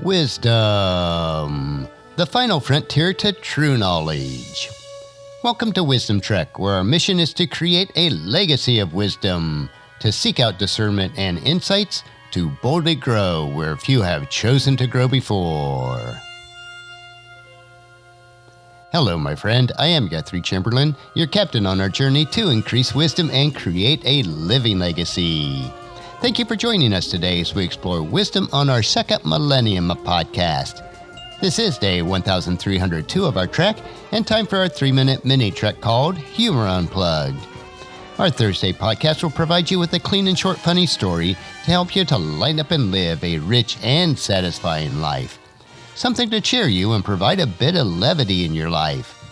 Wisdom, the final frontier to true knowledge. Welcome to Wisdom Trek, where our mission is to create a legacy of wisdom, to seek out discernment and insights, to boldly grow where few have chosen to grow before. Hello, my friend. I am Guthrie Chamberlain, your captain on our journey to increase wisdom and create a living legacy. Thank you for joining us today as we explore wisdom on our second millennium podcast. This is day 1302 of our trek, and time for our 3-minute mini trek called Humor Unplugged. Our Thursday podcast will provide you with a clean and short funny story to help you to lighten up and live a rich and satisfying life. Something to cheer you and provide a bit of levity in your life.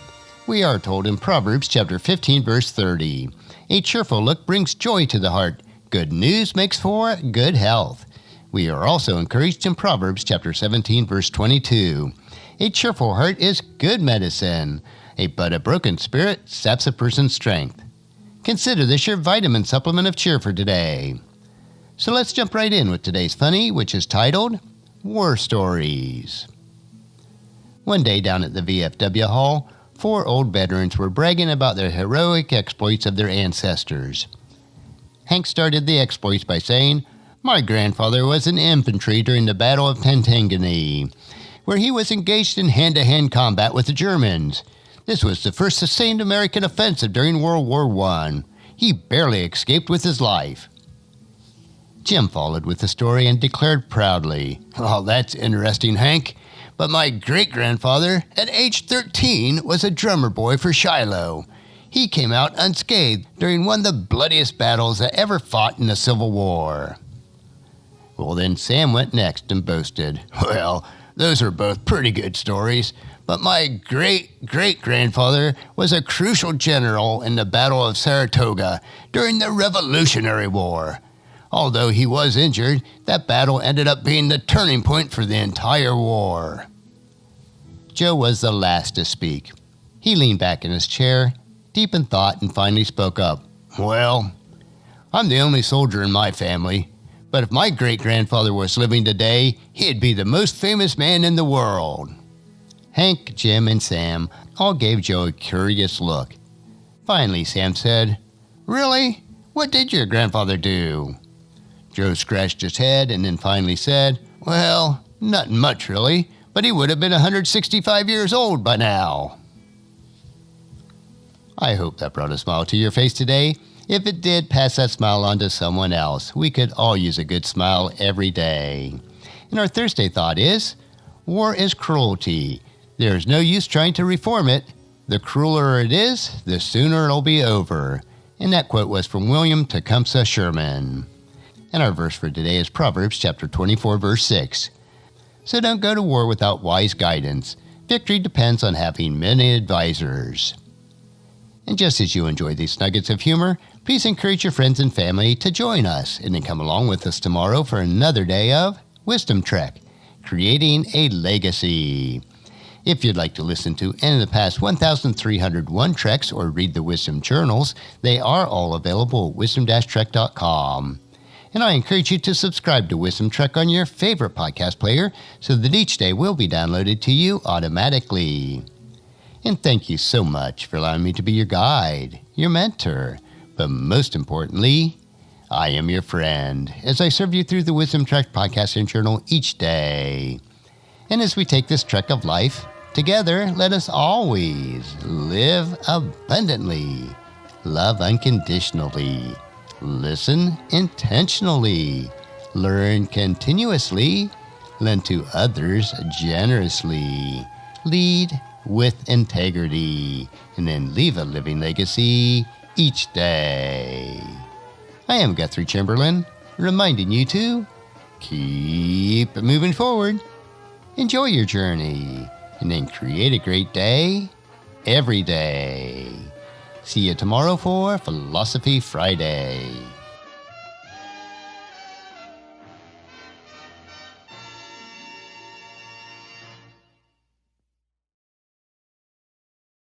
We are told in Proverbs chapter 15, verse 30, "A cheerful look brings joy to the heart. Good news makes for good health." We are also encouraged in Proverbs chapter 17, verse 22. "A cheerful heart is good medicine, but a broken spirit saps a person's strength." Consider this your vitamin supplement of cheer for today. So let's jump right in with today's funny, which is titled War Stories. One day down at the VFW Hall, 4 old veterans were bragging about their heroic exploits of their ancestors. Hank started the exploits by saying, "My grandfather was in infantry during the Battle of Tantangani, where he was engaged in hand-to-hand combat with the Germans. This was the first sustained American offensive during World War I. He barely escaped with his life." Jim followed with the story and declared proudly, "Oh, that's interesting, Hank. But my great-grandfather, at age 13, was a drummer boy for Shiloh. He came out unscathed during one of the bloodiest battles that ever fought in the Civil War." Well, then Sam went next and boasted, "Well, those are both pretty good stories, but my great-great-grandfather was a crucial general in the Battle of Saratoga during the Revolutionary War. Although he was injured, that battle ended up being the turning point for the entire war." Joe was the last to speak. He leaned back in his chair, deep in thought, and finally spoke up. "Well, I'm the only soldier in my family, but if my great-grandfather was living today, he'd be the most famous man in the world." Hank, Jim, and Sam all gave Joe a curious look. Finally, Sam said, "Really? What did your grandfather do?" Joe scratched his head and then finally said, "Well, nothing much really, but he would have been 165 years old by now." I hope that brought a smile to your face today. If it did, pass that smile on to someone else. We could all use a good smile every day. And our Thursday thought is, war is cruelty. There is no use trying to reform it. The crueler it is, the sooner it'll be over. And that quote was from William Tecumseh Sherman. And our verse for today is Proverbs chapter 24, verse 6. "So don't go to war without wise guidance. Victory depends on having many advisors." And just as you enjoy these nuggets of humor, please encourage your friends and family to join us and then come along with us tomorrow for another day of Wisdom Trek, creating a legacy. If you'd like to listen to any of the past 1,301 treks or read the Wisdom Journals, they are all available at wisdom-trek.com. And I encourage you to subscribe to Wisdom Trek on your favorite podcast player so that each day will be downloaded to you automatically. And thank you so much for allowing me to be your guide, your mentor, but most importantly, I am your friend as I serve you through the Wisdom Trek podcast and journal each day. And as we take this trek of life together, let us always live abundantly, love unconditionally, listen intentionally, learn continuously, lend to others generously, lead with integrity, and then leave a living legacy each day. I am Guthrie Chamberlain, reminding you to keep moving forward, enjoy your journey, and then create a great day every day. See you tomorrow for Philosophy Friday.